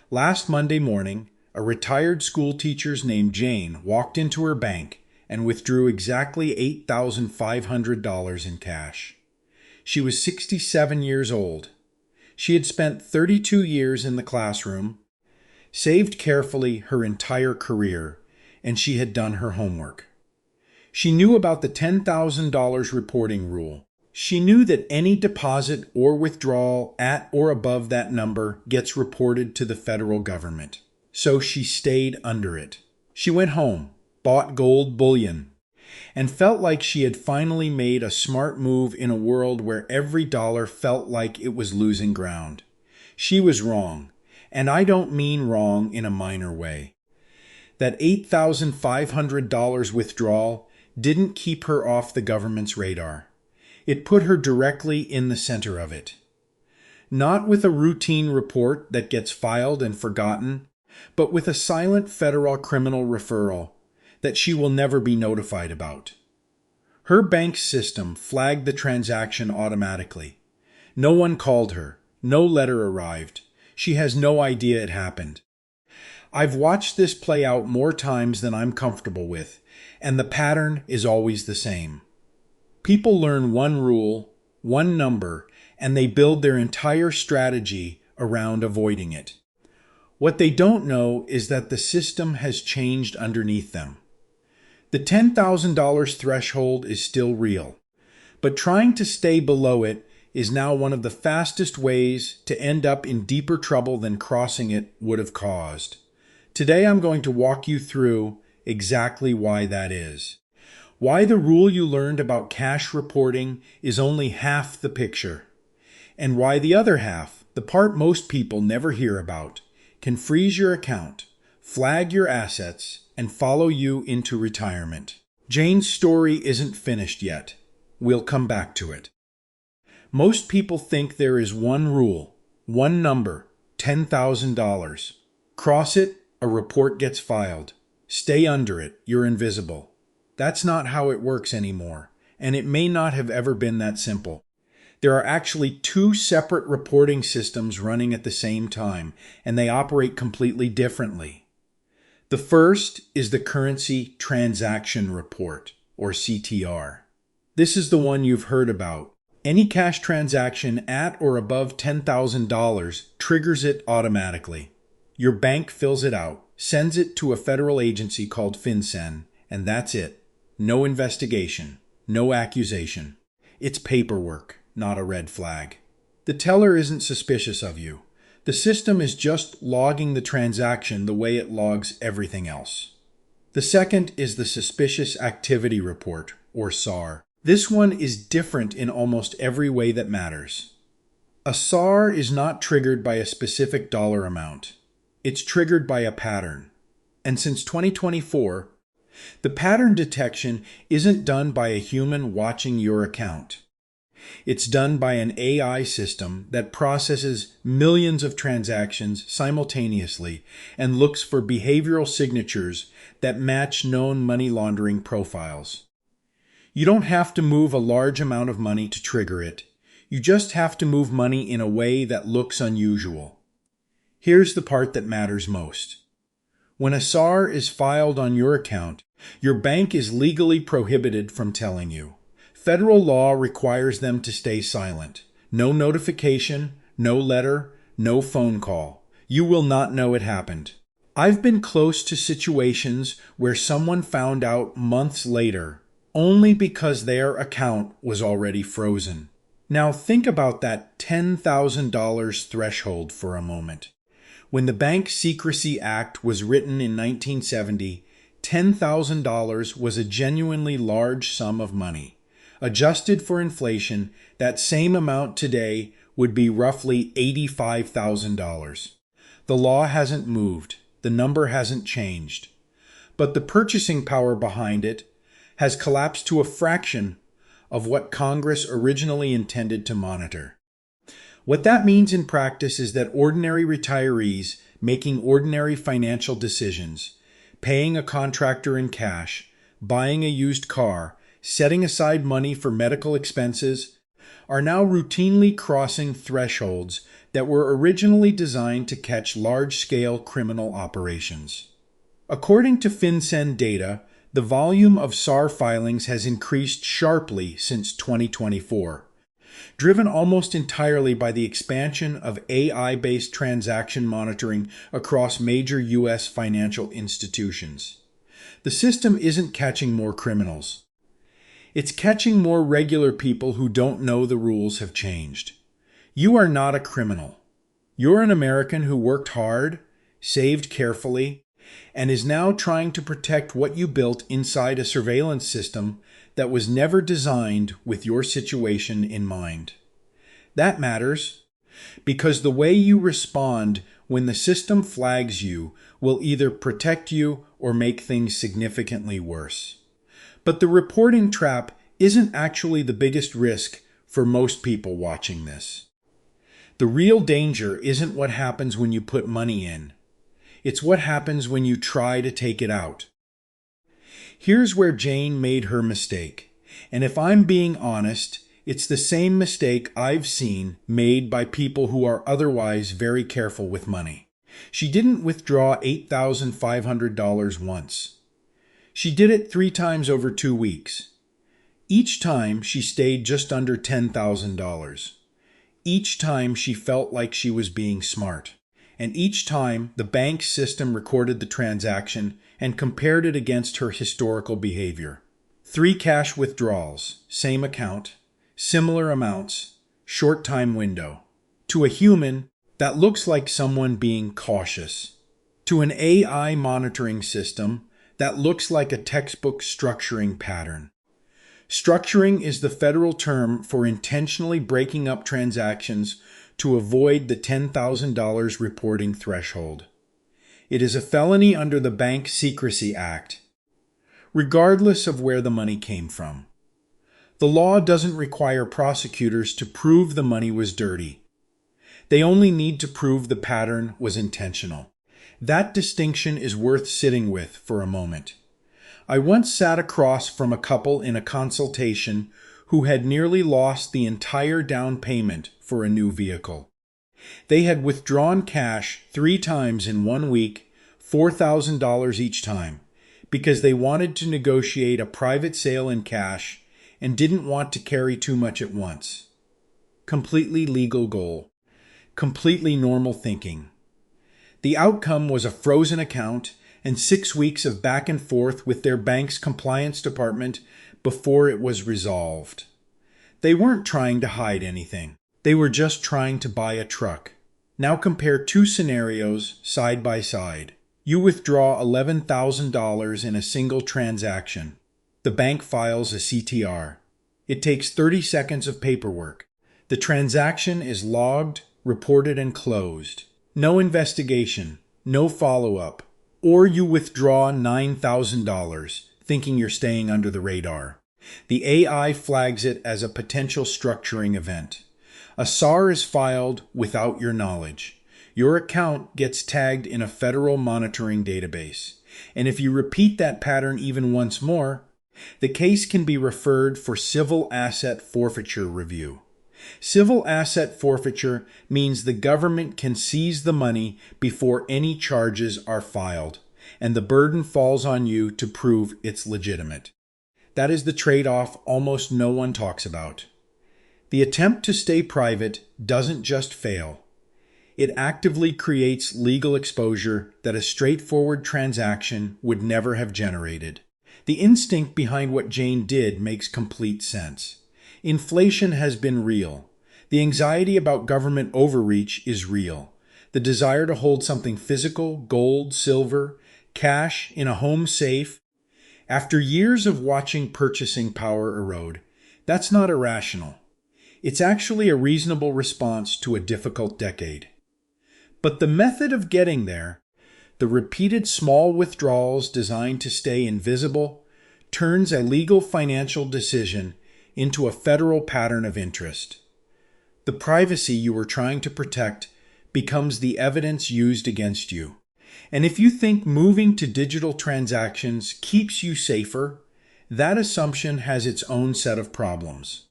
Last Monday morning, a retired school teacher named Jane walked into her bank and withdrew exactly $8,500 in cash. She was 67 years old. She had spent 32 years in the classroom, saved carefully her entire career, and she had done her homework. She knew about the $10,000 reporting rule. She knew that any deposit or withdrawal at or above that number gets reported to the federal government. So she stayed under it. She went home, bought gold bullion, and felt like she had finally made a smart move in a world where every dollar felt like it was losing ground. She was wrong, and I don't mean wrong in a minor way. That $8,500 withdrawal didn't keep her off the government's radar. It put her directly in the center of it. Not with a routine report that gets filed and forgotten, but with a silent federal criminal referral that she will never be notified about. Her bank system flagged the transaction automatically. No one called her. No letter arrived. She has no idea it happened. I've watched this play out more times than I'm comfortable with, and the pattern is always the same. People learn one rule, one number, and they build their entire strategy around avoiding it. What they don't know is that the system has changed underneath them. The $10,000 threshold is still real, but trying to stay below it is now one of the fastest ways to end up in deeper trouble than crossing it would have caused. Today I'm going to walk you through exactly why that is. Why the rule you learned about cash reporting is only half the picture, and why the other half, the part most people never hear about, can freeze your account, flag your assets, and follow you into retirement. Jane's story isn't finished yet. We'll come back to it. Most people think there is one rule, one number, $10,000. Cross it, a report gets filed. Stay under it, you're invisible. That's not how it works anymore, and it may not have ever been that simple. There are actually two separate reporting systems running at the same time, and they operate completely differently. The first is the Currency Transaction Report, or CTR. This is the one you've heard about. Any cash transaction at or above $10,000 triggers it automatically. Your bank fills it out, sends it to a federal agency called FinCEN, and that's it. No investigation, no accusation. It's paperwork, not a red flag. The teller isn't suspicious of you. The system is just logging the transaction the way it logs everything else. The second is the Suspicious Activity Report, or SAR. This one is different in almost every way that matters. A SAR is not triggered by a specific dollar amount. It's triggered by a pattern. And since 2024, the pattern detection isn't done by a human watching your account. It's done by an AI system that processes millions of transactions simultaneously and looks for behavioral signatures that match known money laundering profiles. You don't have to move a large amount of money to trigger it. You just have to move money in a way that looks unusual. Here's the part that matters most. When a SAR is filed on your account, your bank is legally prohibited from telling you. Federal law requires them to stay silent. No notification, no letter, no phone call. You will not know it happened. I've been close to situations where someone found out months later only because their account was already frozen. Now think about that $10,000 threshold for a moment. When the Bank Secrecy Act was written in 1970, $10,000 was a genuinely large sum of money. Adjusted for inflation, that same amount today would be roughly $85,000. The law hasn't moved. The number hasn't changed. But the purchasing power behind it has collapsed to a fraction of what Congress originally intended to monitor. What that means in practice is that ordinary retirees making ordinary financial decisions, paying a contractor in cash, buying a used car, setting aside money for medical expenses, are now routinely crossing thresholds that were originally designed to catch large-scale criminal operations. According to FinCEN data, the volume of SAR filings has increased sharply since 2024, driven almost entirely by the expansion of AI-based transaction monitoring across major U.S. financial institutions. The system isn't catching more criminals. It's catching more regular people who don't know the rules have changed. You are not a criminal. You're an American who worked hard, saved carefully, and is now trying to protect what you built inside a surveillance system that was never designed with your situation in mind. That matters because the way you respond when the system flags you will either protect you or make things significantly worse. But the reporting trap isn't actually the biggest risk for most people watching this. The real danger isn't what happens when you put money in. It's what happens when you try to take it out. Here's where Jane made her mistake. And if I'm being honest, it's the same mistake I've seen made by people who are otherwise very careful with money. She didn't withdraw $8,500 once. She did it 3 times over 2 weeks. Each time she stayed just under $10,000. Each time she felt like she was being smart. And each time the bank system recorded the transaction and compared it against her historical behavior. 3 cash withdrawals, same account, similar amounts, short time window. To a human, that looks like someone being cautious. To an AI monitoring system, that looks like a textbook structuring pattern. Structuring is the federal term for intentionally breaking up transactions to avoid the $10,000 reporting threshold. It is a felony under the Bank Secrecy Act, regardless of where the money came from. The law doesn't require prosecutors to prove the money was dirty. They only need to prove the pattern was intentional. That distinction is worth sitting with for a moment. I once sat across from a couple in a consultation who had nearly lost the entire down payment for a new vehicle. They had withdrawn cash 3 times in 1 week, $4,000 each time, because they wanted to negotiate a private sale in cash and didn't want to carry too much at once. Completely legal goal. Completely normal thinking. The outcome was a frozen account and 6 weeks of back and forth with their bank's compliance department before it was resolved. They weren't trying to hide anything. They were just trying to buy a truck. Now compare 2 scenarios side by side. You withdraw $11,000 in a single transaction. The bank files a CTR. It takes 30 seconds of paperwork. The transaction is logged, reported, and closed. No investigation, no follow-up. Or you withdraw $9,000, thinking you're staying under the radar. The AI flags it as a potential structuring event. A SAR is filed without your knowledge. Your account gets tagged in a federal monitoring database. And if you repeat that pattern even once more, the case can be referred for civil asset forfeiture review. Civil asset forfeiture means the government can seize the money before any charges are filed, and the burden falls on you to prove it's legitimate. That is the trade-off almost no one talks about. The attempt to stay private doesn't just fail. It actively creates legal exposure that a straightforward transaction would never have generated. The instinct behind what Jane did makes complete sense. Inflation has been real. The anxiety about government overreach is real. The desire to hold something physical, gold, silver, cash, in a home safe. After years of watching purchasing power erode, that's not irrational. It's actually a reasonable response to a difficult decade. But the method of getting there, the repeated small withdrawals designed to stay invisible, turns a legal financial decision into a federal pattern of interest. The privacy you were trying to protect becomes the evidence used against you. And if you think moving to digital transactions keeps you safer, that assumption has its own set of problems.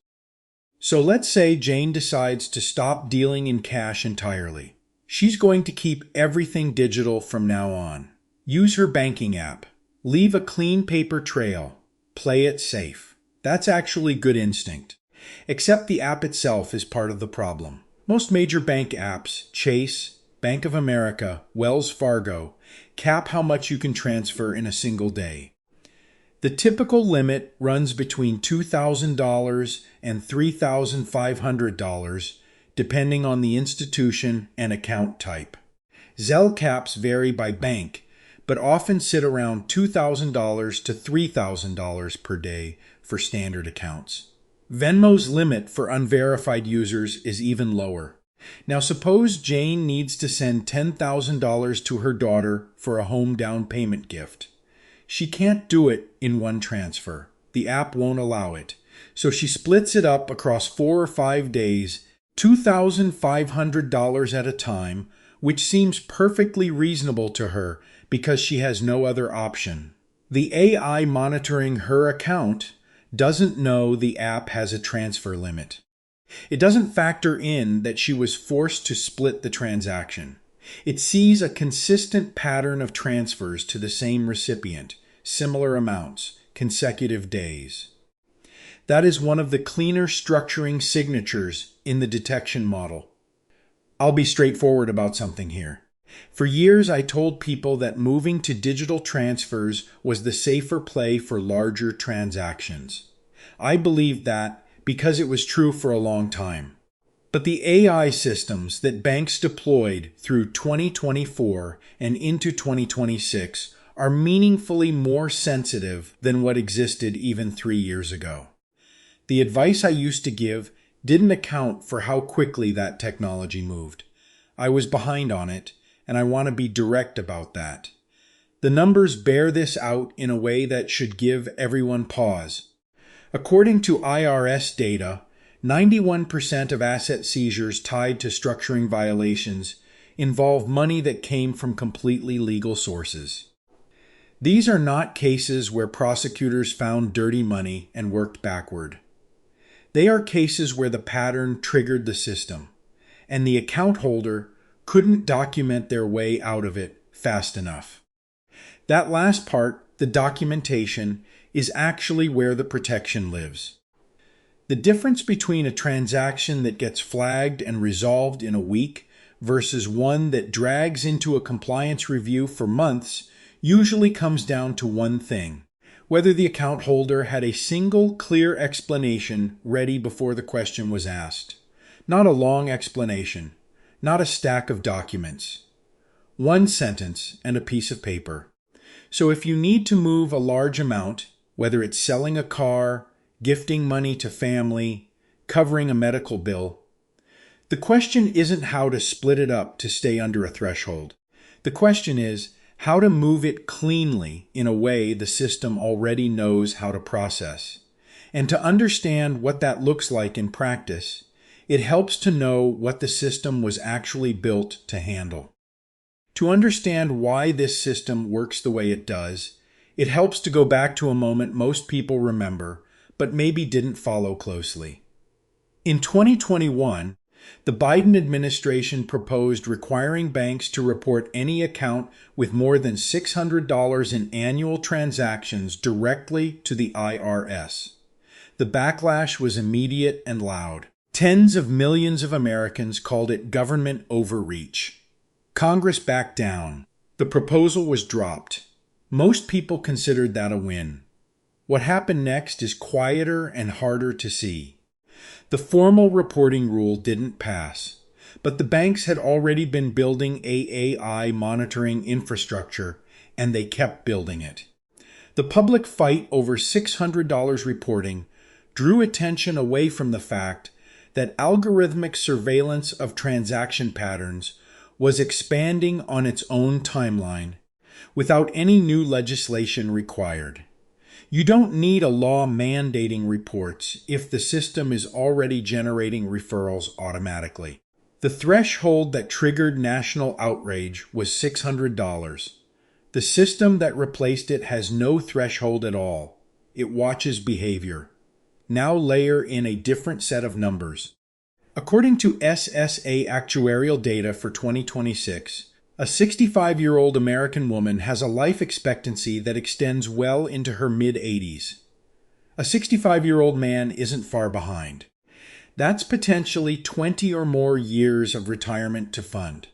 So let's say Jane decides to stop dealing in cash entirely. She's going to keep everything digital from now on. Use her banking app. Leave a clean paper trail. Play it safe. That's actually good instinct. Except the app itself is part of the problem. Most major bank apps, Chase, Bank of America, Wells Fargo, cap how much you can transfer in a single day. The typical limit runs between $2,000 and $3,500, depending on the institution and account type. Zelle caps vary by bank, but often sit around $2,000 to $3,000 per day for standard accounts. Venmo's limit for unverified users is even lower. Now suppose Jane needs to send $10,000 to her daughter for a home down payment gift. She can't do it in one transfer. The app won't allow it. So she splits it up across 4 or 5 days, $2,500 at a time, which seems perfectly reasonable to her because she has no other option. The AI monitoring her account doesn't know the app has a transfer limit. It doesn't factor in that she was forced to split the transaction. It sees a consistent pattern of transfers to the same recipient, similar amounts, consecutive days. That is one of the cleaner structuring signatures in the detection model. I'll be straightforward about something here. For years, I told people that moving to digital transfers was the safer play for larger transactions. I believed that because it was true for a long time. But the AI systems that banks deployed through 2024 and into 2026 are meaningfully more sensitive than what existed even 3 years ago. The advice I used to give didn't account for how quickly that technology moved. I was behind on it, and I want to be direct about that. The numbers bear this out in a way that should give everyone pause. According to IRS data, 91% of asset seizures tied to structuring violations involve money that came from completely legal sources. These are not cases where prosecutors found dirty money and worked backward. They are cases where the pattern triggered the system, and the account holder couldn't document their way out of it fast enough. That last part, the documentation, is actually where the protection lives. The difference between a transaction that gets flagged and resolved in a week versus one that drags into a compliance review for months usually comes down to one thing: whether the account holder had a single clear explanation ready before the question was asked. Not a long explanation, not a stack of documents. One sentence and a piece of paper. So if you need to move a large amount, whether it's selling a car, gifting money to family, covering a medical bill, the question isn't how to split it up to stay under a threshold. The question is how to move it cleanly in a way the system already knows how to process. And to understand what that looks like in practice, it helps to know what the system was actually built to handle. To understand why this system works the way it does, it helps to go back to a moment most people remember, but maybe didn't follow closely. In 2021, the Biden administration proposed requiring banks to report any account with more than $600 in annual transactions directly to the IRS. The backlash was immediate and loud. Tens of millions of Americans called it government overreach. Congress backed down. The proposal was dropped. Most people considered that a win. What happened next is quieter and harder to see. The formal reporting rule didn't pass, but the banks had already been building AI monitoring infrastructure, and they kept building it. The public fight over $600 reporting drew attention away from the fact that algorithmic surveillance of transaction patterns was expanding on its own timeline without any new legislation required. You don't need a law mandating reports if the system is already generating referrals automatically. The threshold that triggered national outrage was $600. The system that replaced it has no threshold at all. It watches behavior. Now layer in a different set of numbers. According to SSA actuarial data for 2026, a 65-year-old American woman has a life expectancy that extends well into her mid-80s. A 65-year-old man isn't far behind. That's potentially 20 or more years of retirement to fund.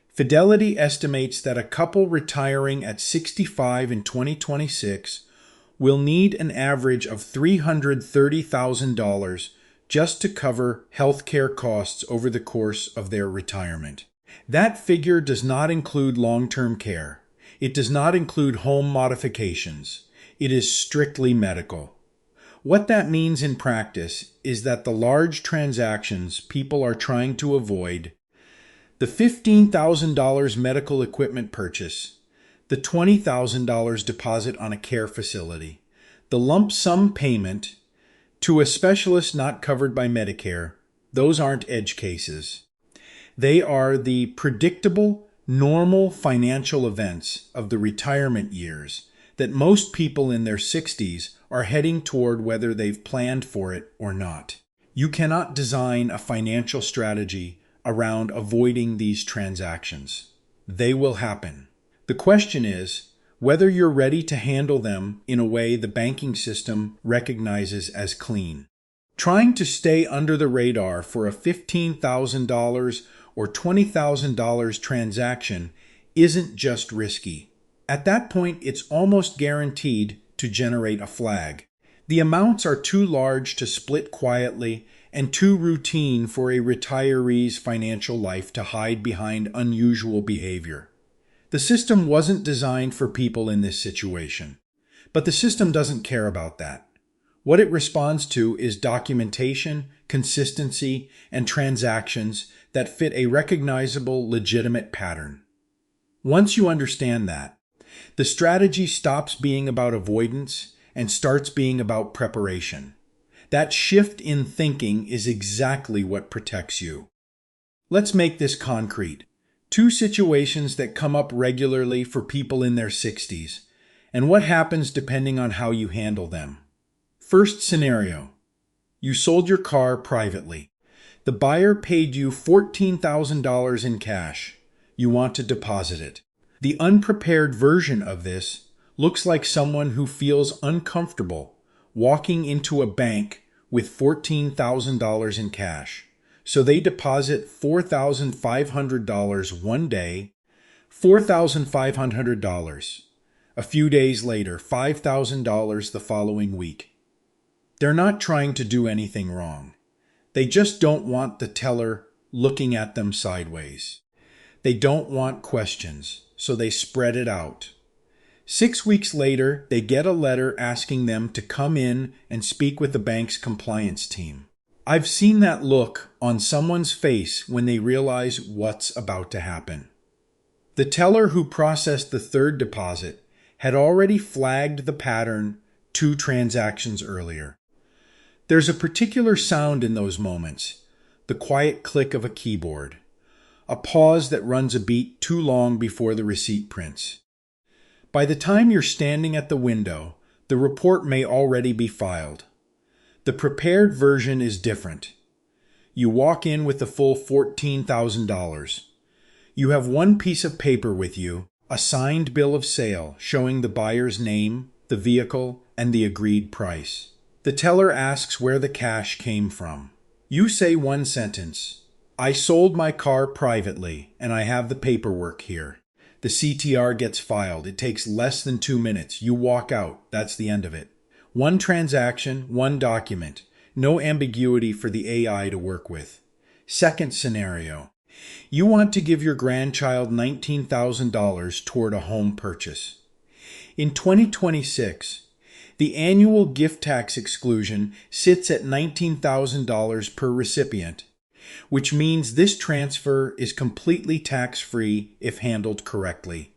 Fidelity estimates that a couple retiring at 65 in 2026 will need an average of $330,000 just to cover healthcare costs over the course of their retirement. That figure does not include long-term care. It does not include home modifications. It is strictly medical. What that means in practice is that the large transactions people are trying to avoid, the $15,000 medical equipment purchase, the $20,000 deposit on a care facility, the lump sum payment to a specialist not covered by Medicare, those aren't edge cases. They are the predictable, normal financial events of the retirement years that most people in their 60s are heading toward whether they've planned for it or not. You cannot design a financial strategy around avoiding these transactions. They will happen. The question is whether you're ready to handle them in a way the banking system recognizes as clean. Trying to stay under the radar for a $15,000 or $20,000 transaction isn't just risky. At that point, it's almost guaranteed to generate a flag. The amounts are too large to split quietly and too routine for a retiree's financial life to hide behind unusual behavior. The system wasn't designed for people in this situation, but the system doesn't care about that. What it responds to is documentation, consistency, and transactions that fit a recognizable, legitimate pattern. Once you understand that, the strategy stops being about avoidance and starts being about preparation. That shift in thinking is exactly what protects you. Let's make this concrete. Two situations that come up regularly for people in their 60s, and what happens depending on how you handle them. First scenario. You sold your car privately. The buyer paid you $14,000 in cash. You want to deposit it. The unprepared version of this looks like someone who feels uncomfortable walking into a bank with $14,000 in cash. So they deposit $4,500 one day, $4,500. A few days later, $5,000 the following week. They're not trying to do anything wrong. They just don't want the teller looking at them sideways. They don't want questions, so they spread it out. 6 weeks later, they get a letter asking them to come in and speak with the bank's compliance team. I've seen that look on someone's face when they realize what's about to happen. The teller who processed the third deposit had already flagged the pattern 2 transactions earlier. There's a particular sound in those moments, the quiet click of a keyboard, a pause that runs a beat too long before the receipt prints. By the time you're standing at the window, the report may already be filed. The prepared version is different. You walk in with the full $14,000. You have one piece of paper with you, a signed bill of sale showing the buyer's name, the vehicle, and the agreed price. The teller asks where the cash came from. You say one sentence, "I sold my car privately, and I have the paperwork here." The CTR gets filed. It takes less than 2 minutes. You walk out. That's the end of it. One transaction, one document. No ambiguity for the AI to work with. Second scenario. You want to give your grandchild $19,000 toward a home purchase. In 2026, the annual gift tax exclusion sits at $19,000 per recipient, which means this transfer is completely tax-free if handled correctly.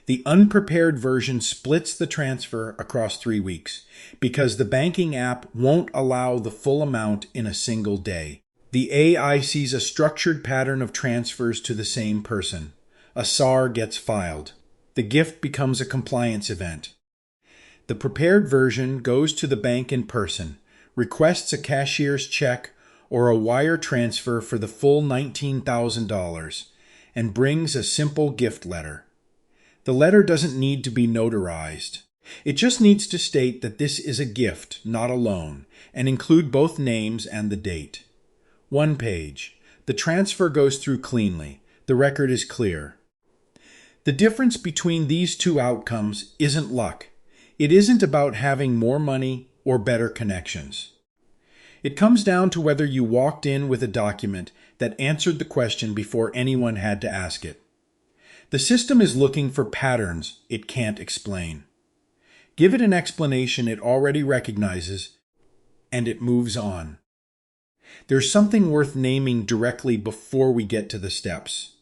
The unprepared version splits the transfer across 3 weeks because the banking app won't allow the full amount in a single day. The AI sees a structured pattern of transfers to the same person. A SAR gets filed. The gift becomes a compliance event. The prepared version goes to the bank in person, requests a cashier's check or a wire transfer for the full $19,000, and brings a simple gift letter. The letter doesn't need to be notarized. It just needs to state that this is a gift, not a loan, and include both names and the date. 1 page. The transfer goes through cleanly. The record is clear. The difference between these two outcomes isn't luck. It isn't about having more money or better connections. It comes down to whether you walked in with a document that answered the question before anyone had to ask it. The system is looking for patterns it can't explain. Give it an explanation it already recognizes, and it moves on. There's something worth naming directly before we get to the steps.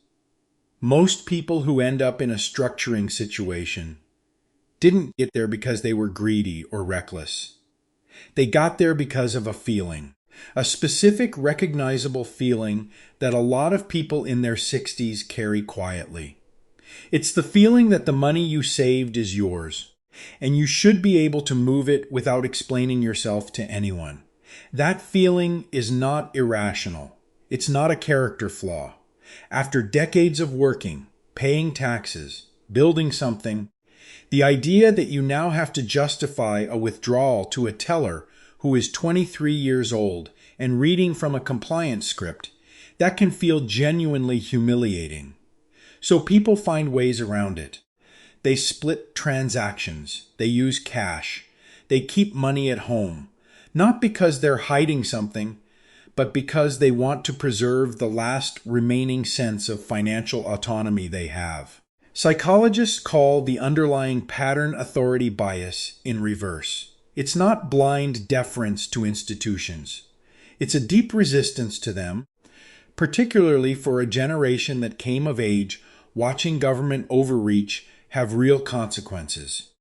Most people who end up in a structuring situation didn't get there because they were greedy or reckless. They got there because of a feeling, a specific recognizable feeling that a lot of people in their 60s carry quietly. It's the feeling that the money you saved is yours, and you should be able to move it without explaining yourself to anyone. That feeling is not irrational. It's not a character flaw. After decades of working, paying taxes, building something, the idea that you now have to justify a withdrawal to a teller who is 23 years old and reading from a compliance script, that can feel genuinely humiliating. So people find ways around it. They split transactions. They use cash. They keep money at home, not because they're hiding something, but because they want to preserve the last remaining sense of financial autonomy they have. Psychologists call the underlying pattern authority bias in reverse. It's not blind deference to institutions. It's a deep resistance to them, particularly for a generation that came of age watching government overreach have real consequences.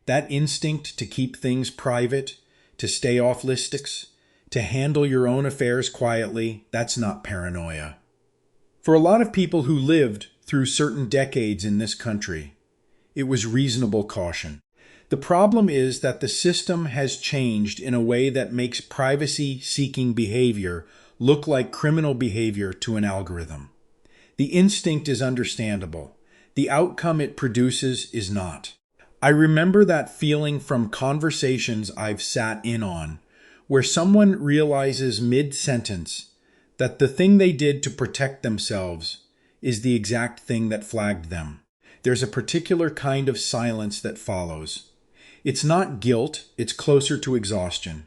That instinct to keep things private, to stay off listics, to handle your own affairs quietly, that's not paranoia. For a lot of people who lived through certain decades in this country, it was reasonable caution. The problem is that the system has changed in a way that makes privacy-seeking behavior look like criminal behavior to an algorithm. The instinct is understandable. The outcome it produces is not. I remember that feeling from conversations I've sat in on, where someone realizes mid-sentence that the thing they did to protect themselves is the exact thing that flagged them. There's a particular kind of silence that follows. It's not guilt, it's closer to exhaustion.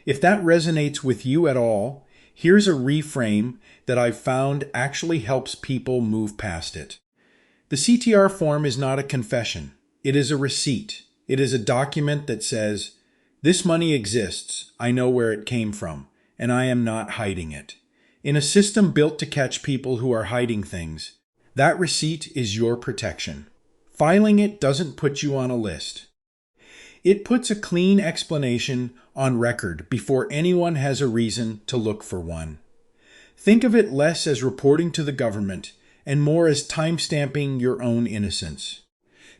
If that resonates with you at all, here's a reframe that I've found actually helps people move past it. The CTR form is not a confession. It is a receipt. It is a document that says, "This money exists, I know where it came from, and I am not hiding it." In a system built to catch people who are hiding things, that receipt is your protection. Filing it doesn't put you on a list. It puts a clean explanation on record before anyone has a reason to look for one. Think of it less as reporting to the government and more as timestamping your own innocence.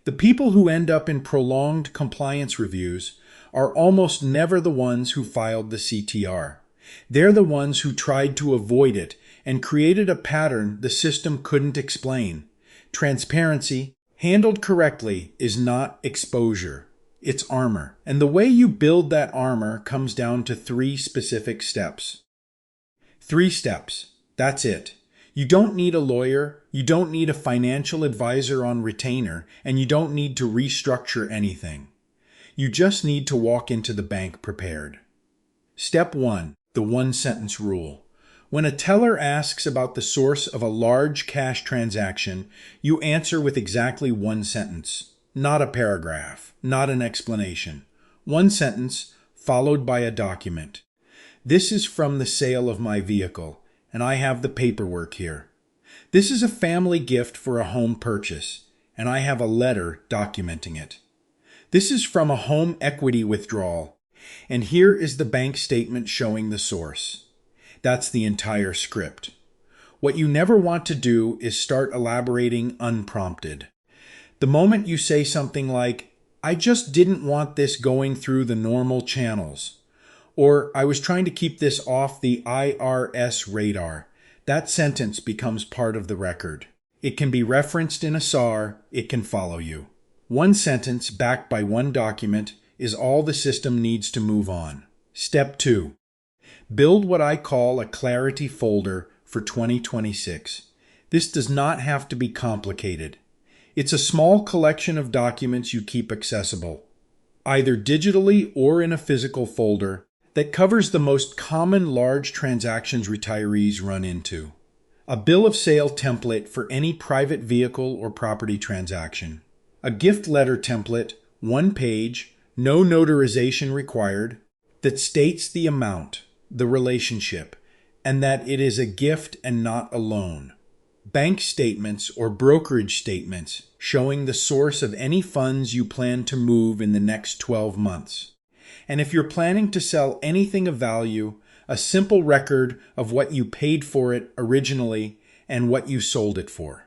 The people who end up in prolonged compliance reviews are almost never the ones who filed the CTR. They're the ones who tried to avoid it and created a pattern the system couldn't explain. Transparency, handled correctly, is not exposure. It's armor. And the way you build that armor comes down to 3 specific steps. 3 steps. That's it. You don't need a lawyer, you don't need a financial advisor on retainer, and you don't need to restructure anything. You just need to walk into the bank prepared. Step 1. The 1-sentence rule. When a teller asks about the source of a large cash transaction, you answer with exactly 1 sentence. Not a paragraph, not an explanation. 1 sentence followed by a document. This is from the sale of my vehicle, and I have the paperwork here. This is a family gift for a home purchase, and I have a letter documenting it. This is from a home equity withdrawal, and here is the bank statement showing the source. That's the entire script. What you never want to do is start elaborating unprompted. The moment you say something like, "I just didn't want this going through the normal channels," Or, I was trying to keep this off the IRS radar. That sentence becomes part of the record. It can be referenced in a SAR, it can follow you. One sentence backed by one document is all the system needs to move on. Step 2. Build what I call a clarity folder for 2026. This does not have to be complicated. It's a small collection of documents you keep accessible, either digitally or in a physical folder, that covers the most common large transactions retirees run into. A bill of sale template for any private vehicle or property transaction. A gift letter template, 1 page, no notarization required, that states the amount, the relationship, and that it is a gift and not a loan. Bank statements or brokerage statements showing the source of any funds you plan to move in the next 12 months. And if you're planning to sell anything of value, a simple record of what you paid for it originally and what you sold it for.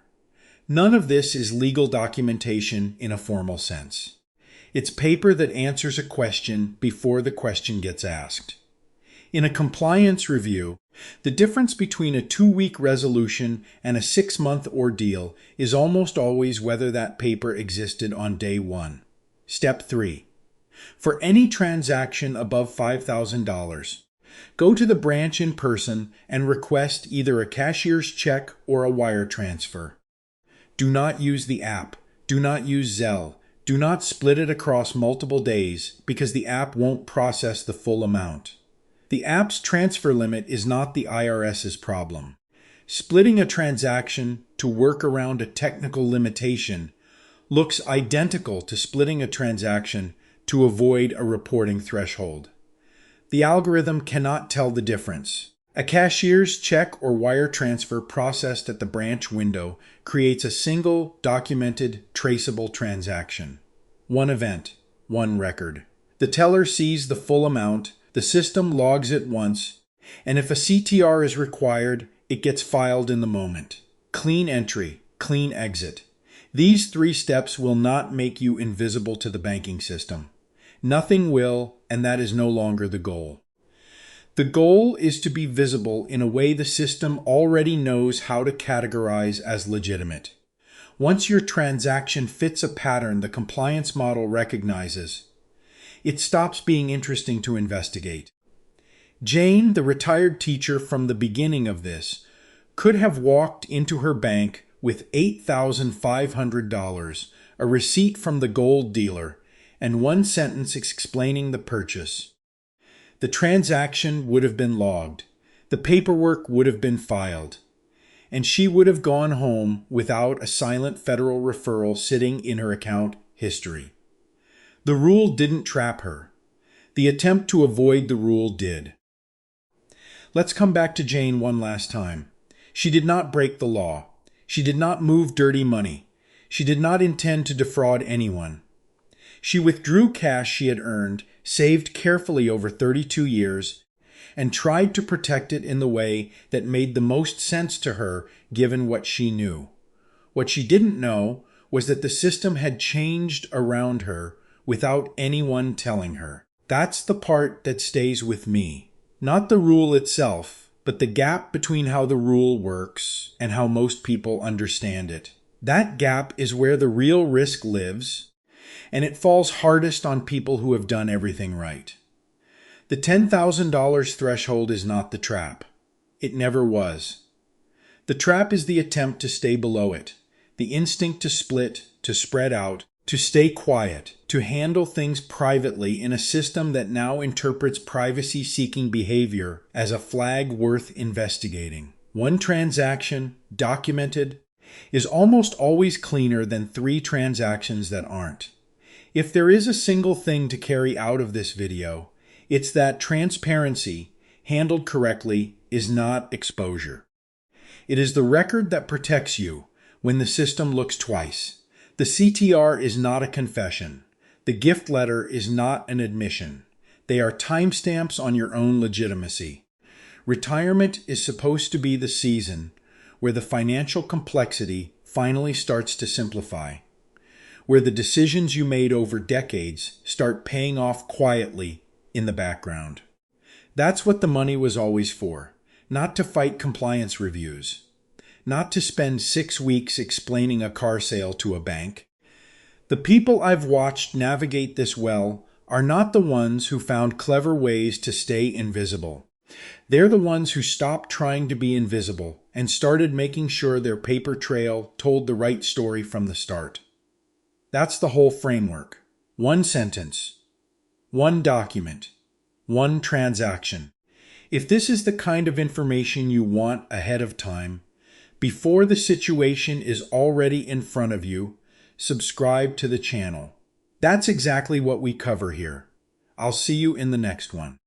None of this is legal documentation in a formal sense. It's paper that answers a question before the question gets asked. In a compliance review, the difference between a 2-week resolution and a 6-month ordeal is almost always whether that paper existed on day 1. Step 3. For any transaction above $5,000, go to the branch in person and request either a cashier's check or a wire transfer. Do not use the app. Do not use Zelle. Do not split it across multiple days because the app won't process the full amount. The app's transfer limit is not the IRS's problem. Splitting a transaction to work around a technical limitation looks identical to splitting a transaction to avoid a reporting threshold. The algorithm cannot tell the difference. A cashier's check or wire transfer processed at the branch window creates a single, documented, traceable transaction. One event, one record. The teller sees the full amount, the system logs it once, and if a CTR is required, it gets filed in the moment. Clean entry, clean exit. These 3 steps will not make you invisible to the banking system. Nothing will, and that is no longer the goal. The goal is to be visible in a way the system already knows how to categorize as legitimate. Once your transaction fits a pattern the compliance model recognizes, it stops being interesting to investigate. Jane, the retired teacher from the beginning of this, could have walked into her bank with $8,500, a receipt from the gold dealer, and one sentence explaining the purchase. The transaction would have been logged. The paperwork would have been filed. And she would have gone home without a silent federal referral sitting in her account history. The rule didn't trap her. The attempt to avoid the rule did. Let's come back to Jane one last time. She did not break the law. She did not move dirty money. She did not intend to defraud anyone. She withdrew cash she had earned, saved carefully over 32 years, and tried to protect it in the way that made the most sense to her given what she knew. What she didn't know was that the system had changed around her without anyone telling her. That's the part that stays with me. Not the rule itself, but the gap between how the rule works and how most people understand it. That gap is where the real risk lives, and it falls hardest on people who have done everything right. The $10,000 threshold is not the trap. It never was. The trap is the attempt to stay below it, the instinct to split, to spread out, to stay quiet, to handle things privately in a system that now interprets privacy-seeking behavior as a flag worth investigating. One transaction, documented, is almost always cleaner than 3 transactions that aren't. If there is a single thing to carry out of this video, it's that transparency, handled correctly, is not exposure. It is the record that protects you when the system looks twice. The CTR is not a confession. The gift letter is not an admission. They are timestamps on your own legitimacy. Retirement is supposed to be the season where the financial complexity finally starts to simplify, where the decisions you made over decades start paying off quietly in the background. That's what the money was always for, not to fight compliance reviews, not to spend 6 weeks explaining a car sale to a bank. The people I've watched navigate this well are not the ones who found clever ways to stay invisible. They're the ones who stopped trying to be invisible and started making sure their paper trail told the right story from the start. That's the whole framework. One sentence, one document, one transaction. If this is the kind of information you want ahead of time, before the situation is already in front of you, subscribe to the channel. That's exactly what we cover here. I'll see you in the next one.